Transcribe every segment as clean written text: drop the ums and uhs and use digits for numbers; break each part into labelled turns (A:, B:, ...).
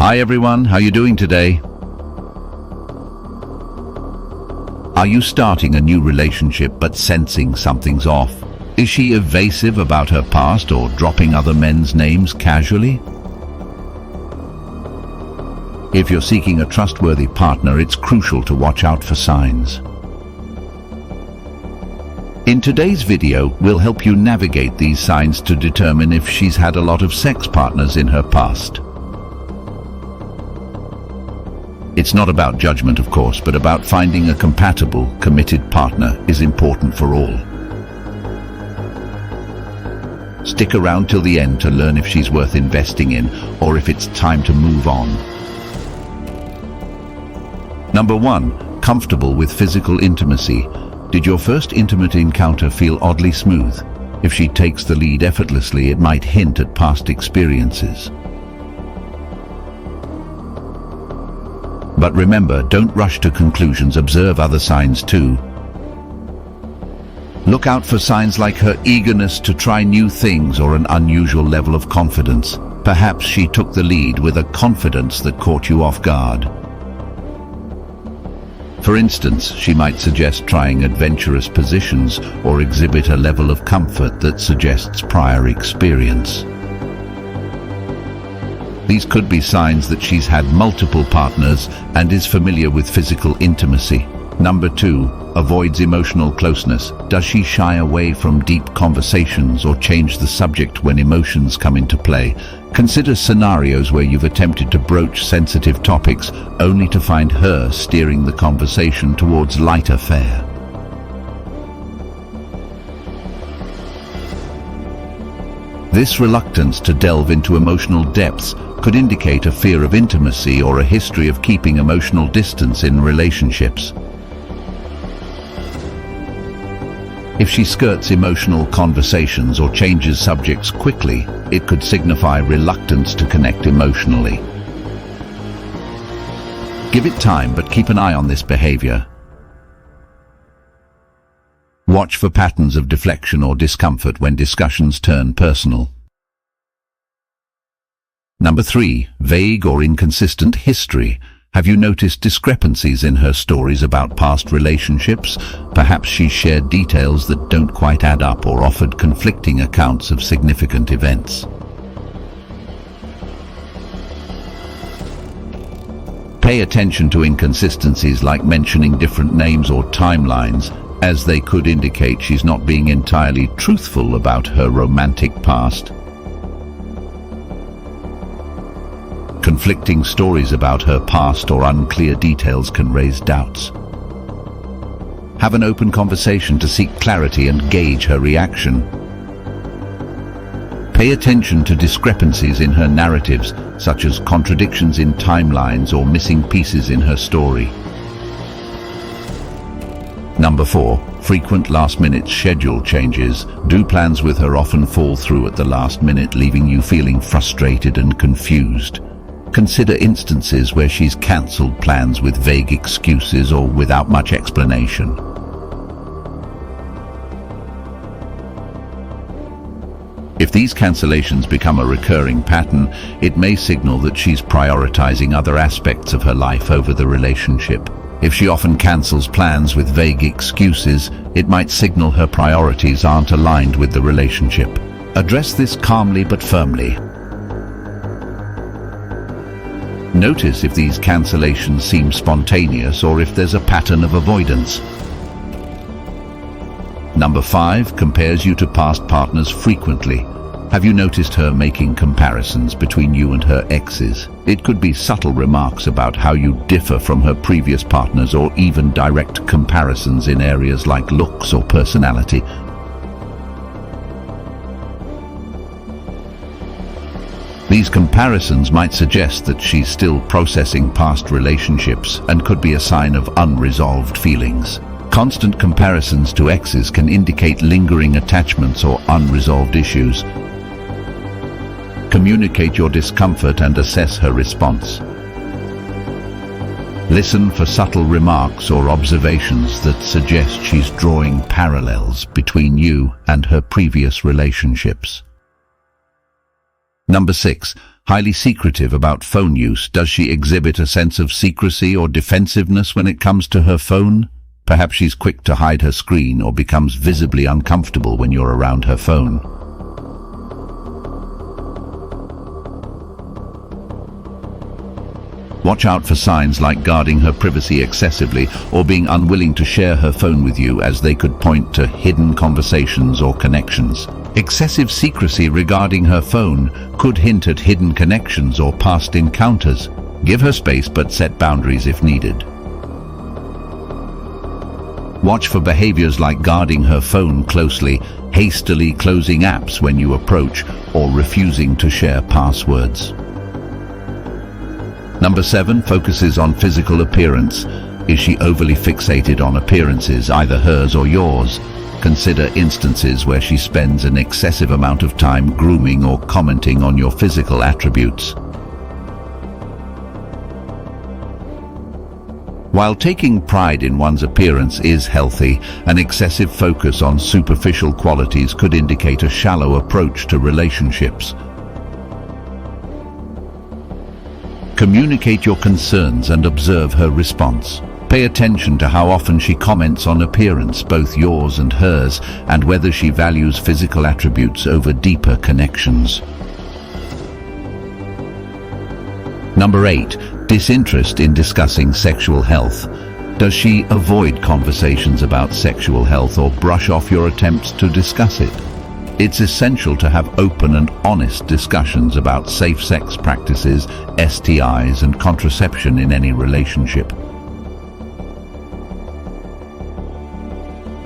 A: Hi everyone, how you doing today? Are you starting a new relationship but sensing something's off? Is she evasive about her past or dropping other men's names casually? If you're seeking a trustworthy partner, it's crucial to watch out for signs. In today's video, we'll help you navigate these signs to determine if she's had a lot of sex partners in her past. It's not about judgment, of course, but about finding a compatible, committed partner is important for all. Stick around till the end to learn if she's worth investing in or if it's time to move on. Number 1. Comfortable with physical intimacy. Did your first intimate encounter feel oddly smooth? If she takes the lead effortlessly, it might hint at past experiences. But remember, don't rush to conclusions, observe other signs too. Look out for signs like her eagerness to try new things or an unusual level of confidence. Perhaps she took the lead with a confidence that caught you off guard. For instance, she might suggest trying adventurous positions or exhibit a level of comfort that suggests prior experience. These could be signs that she's had multiple partners and is familiar with physical intimacy. Number 2. Avoids emotional closeness. Does she shy away from deep conversations or change the subject when emotions come into play? Consider scenarios where you've attempted to broach sensitive topics only to find her steering the conversation towards lighter fare. This reluctance to delve into emotional depths could indicate a fear of intimacy or a history of keeping emotional distance in relationships. If she skirts emotional conversations or changes subjects quickly, it could signify reluctance to connect emotionally. Give it time, but keep an eye on this behavior. Watch for patterns of deflection or discomfort when discussions turn personal. Number 3. Vague or inconsistent history. Have you noticed discrepancies in her stories about past relationships? Perhaps she shared details that don't quite add up or offered conflicting accounts of significant events. Pay attention to inconsistencies like mentioning different names or timelines, as they could indicate she's not being entirely truthful about her romantic past. Conflicting stories about her past or unclear details can raise doubts. Have an open conversation to seek clarity and gauge her reaction. Pay attention to discrepancies in her narratives, such as contradictions in timelines or missing pieces in her story. Number 4. Frequent last-minute schedule changes. Do plans with her often fall through at the last minute, leaving you feeling frustrated and confused? Consider instances where she's cancelled plans with vague excuses or without much explanation. If these cancellations become a recurring pattern, it may signal that she's prioritizing other aspects of her life over the relationship. If she often cancels plans with vague excuses, it might signal her priorities aren't aligned with the relationship. Address this calmly but firmly. Notice if these cancellations seem spontaneous or if there's a pattern of avoidance. Number 5. Compares you to past partners frequently. Have you noticed her making comparisons between you and her exes? It could be subtle remarks about how you differ from her previous partners or even direct comparisons in areas like looks or personality. These comparisons might suggest that she's still processing past relationships and could be a sign of unresolved feelings. Constant comparisons to exes can indicate lingering attachments or unresolved issues. Communicate your discomfort and assess her response. Listen for subtle remarks or observations that suggest she's drawing parallels between you and her previous relationships. Number 6. Highly secretive about phone use. Does she exhibit a sense of secrecy or defensiveness when it comes to her phone? Perhaps she's quick to hide her screen or becomes visibly uncomfortable when you're around her phone. Watch out for signs like guarding her privacy excessively or being unwilling to share her phone with you, as they could point to hidden conversations or connections. Excessive secrecy regarding her phone could hint at hidden connections or past encounters. Give her space, but set boundaries if needed. Watch for behaviors like guarding her phone closely, hastily closing apps when you approach, or refusing to share passwords. Number 7 focuses on physical appearance. Is she overly fixated on appearances, either hers or yours? Consider instances where she spends an excessive amount of time grooming or commenting on your physical attributes. While taking pride in one's appearance is healthy, an excessive focus on superficial qualities could indicate a shallow approach to relationships. Communicate your concerns and observe her response. Pay attention to how often she comments on appearance, both yours and hers, and whether she values physical attributes over deeper connections. Number 8. Disinterest in discussing sexual health. Does she avoid conversations about sexual health or brush off your attempts to discuss it? It's essential to have open and honest discussions about safe sex practices, STIs, and contraception in any relationship.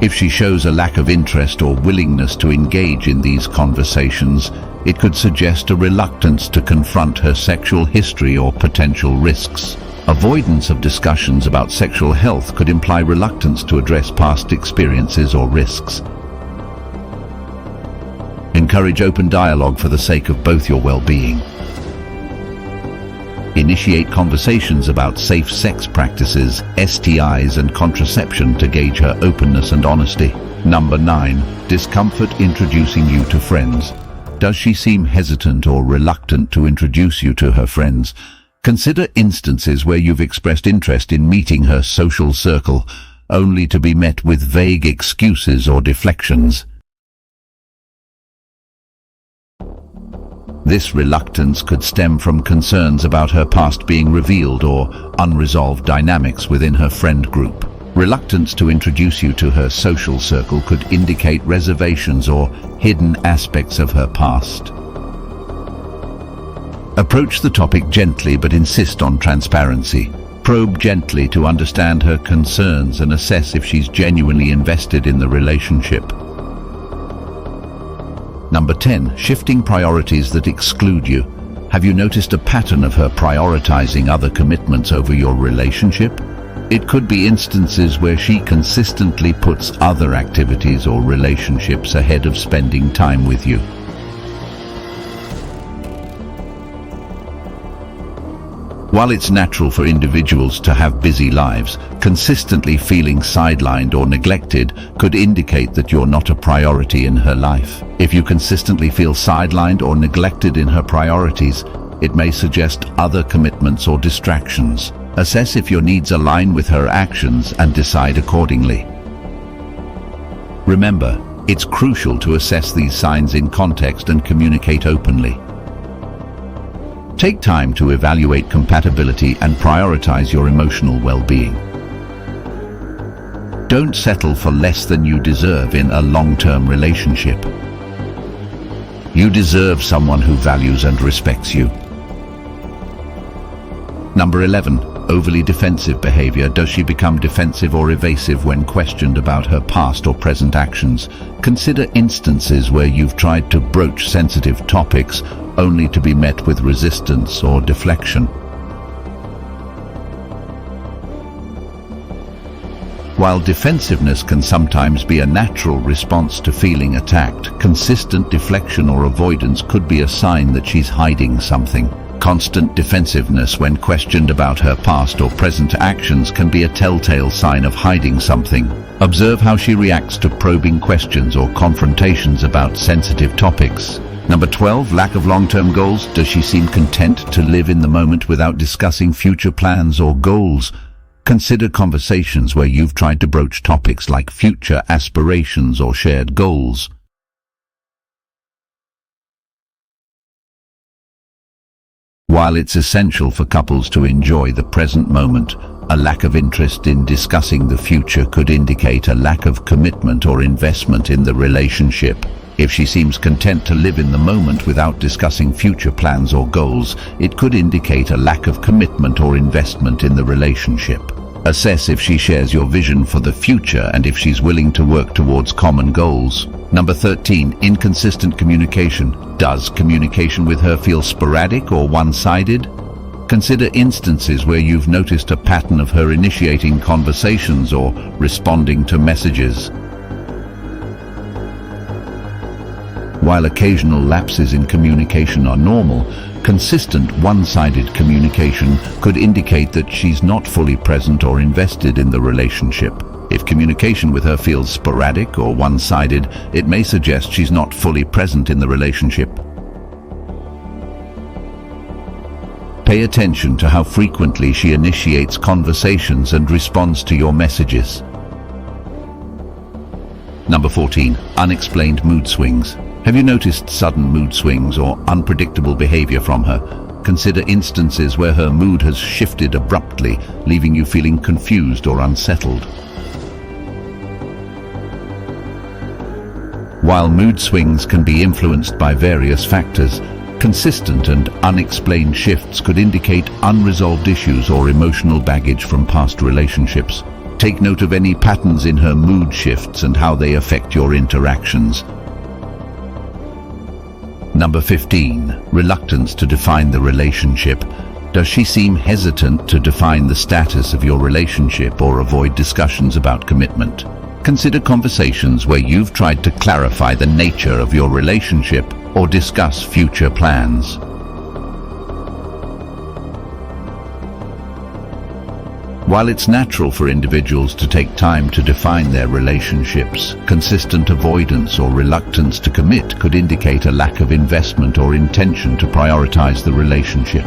A: If she shows a lack of interest or willingness to engage in these conversations, it could suggest a reluctance to confront her sexual history or potential risks. Avoidance of discussions about sexual health could imply reluctance to address past experiences or risks. Encourage open dialogue for the sake of both your well-being. Initiate conversations about safe sex practices, STIs, and contraception to gauge her openness and honesty. Number 9. Discomfort introducing you to friends. Does she seem hesitant or reluctant to introduce you to her friends? Consider instances where you've expressed interest in meeting her social circle, only to be met with vague excuses or deflections. This reluctance could stem from concerns about her past being revealed or unresolved dynamics within her friend group. Reluctance to introduce you to her social circle could indicate reservations or hidden aspects of her past. Approach the topic gently, but insist on transparency. Probe gently to understand her concerns and assess if she's genuinely invested in the relationship. Number 10. Shifting priorities that exclude you. Have you noticed a pattern of her prioritizing other commitments over your relationship? It could be instances where she consistently puts other activities or relationships ahead of spending time with you. While it's natural for individuals to have busy lives, consistently feeling sidelined or neglected could indicate that you're not a priority in her life. If you consistently feel sidelined or neglected in her priorities, it may suggest other commitments or distractions. Assess if your needs align with her actions and decide accordingly. Remember, it's crucial to assess these signs in context and communicate openly. Take time to evaluate compatibility and prioritize your emotional well-being. Don't settle for less than you deserve in a long-term relationship. You deserve someone who values and respects you. Number 11. Overly defensive behavior. Does she become defensive or evasive when questioned about her past or present actions? Consider instances where you've tried to broach sensitive topics only to be met with resistance or deflection. While defensiveness can sometimes be a natural response to feeling attacked, consistent deflection or avoidance could be a sign that she's hiding something. Constant defensiveness when questioned about her past or present actions can be a telltale sign of hiding something. Observe how she reacts to probing questions or confrontations about sensitive topics. Number 12, lack of long-term goals. Does she seem content to live in the moment without discussing future plans or goals? Consider conversations where you've tried to broach topics like future aspirations or shared goals. While it's essential for couples to enjoy the present moment, a lack of interest in discussing the future could indicate a lack of commitment or investment in the relationship. If she seems content to live in the moment without discussing future plans or goals, it could indicate a lack of commitment or investment in the relationship. Assess if she shares your vision for the future and if she's willing to work towards common goals. Number 13, inconsistent communication. Does communication with her feel sporadic or one-sided? Consider instances where you've noticed a pattern of her initiating conversations or responding to messages. While occasional lapses in communication are normal, consistent one-sided communication could indicate that she's not fully present or invested in the relationship. If communication with her feels sporadic or one-sided, it may suggest she's not fully present in the relationship. Pay attention to how frequently she initiates conversations and responds to your messages. Number 14, unexplained mood swings. Have you noticed sudden mood swings or unpredictable behavior from her? Consider instances where her mood has shifted abruptly, leaving you feeling confused or unsettled. While mood swings can be influenced by various factors, consistent and unexplained shifts could indicate unresolved issues or emotional baggage from past relationships. Take note of any patterns in her mood shifts and how they affect your interactions. Number 15, reluctance to define the relationship. Does she seem hesitant to define the status of your relationship or avoid discussions about commitment? Consider conversations where you've tried to clarify the nature of your relationship or discuss future plans. While it's natural for individuals to take time to define their relationships, consistent avoidance or reluctance to commit could indicate a lack of investment or intention to prioritize the relationship.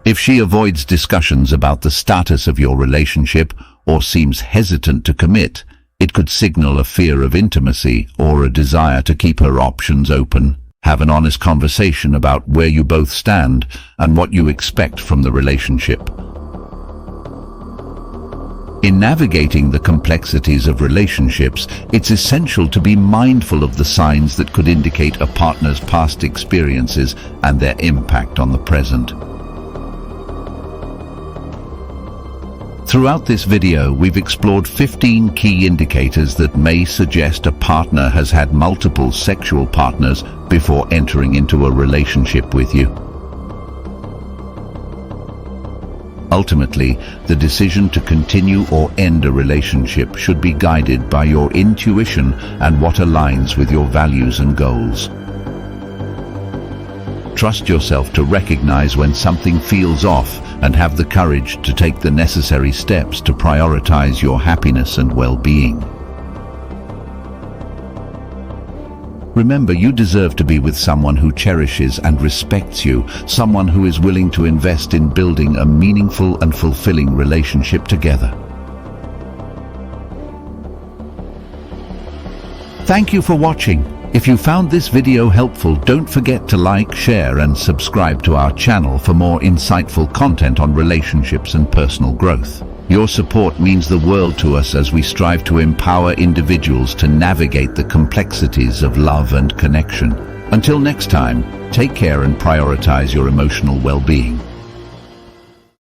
A: If she avoids discussions about the status of your relationship or seems hesitant to commit, it could signal a fear of intimacy or a desire to keep her options open. Have an honest conversation about where you both stand and what you expect from the relationship. In navigating the complexities of relationships, it's essential to be mindful of the signs that could indicate a partner's past experiences and their impact on the present. Throughout this video, we've explored 15 key indicators that may suggest a partner has had multiple sexual partners before entering into a relationship with you. Ultimately, the decision to continue or end a relationship should be guided by your intuition and what aligns with your values and goals. Trust yourself to recognize when something feels off and have the courage to take the necessary steps to prioritize your happiness and well-being. Remember, you deserve to be with someone who cherishes and respects you, someone who is willing to invest in building a meaningful and fulfilling relationship together. Thank you for watching. If you found this video helpful, don't forget to like, share, and subscribe to our channel for more insightful content on relationships and personal growth. Your support means the world to us as we strive to empower individuals to navigate the complexities of love and connection. Until next time, take care and prioritize your emotional well-being.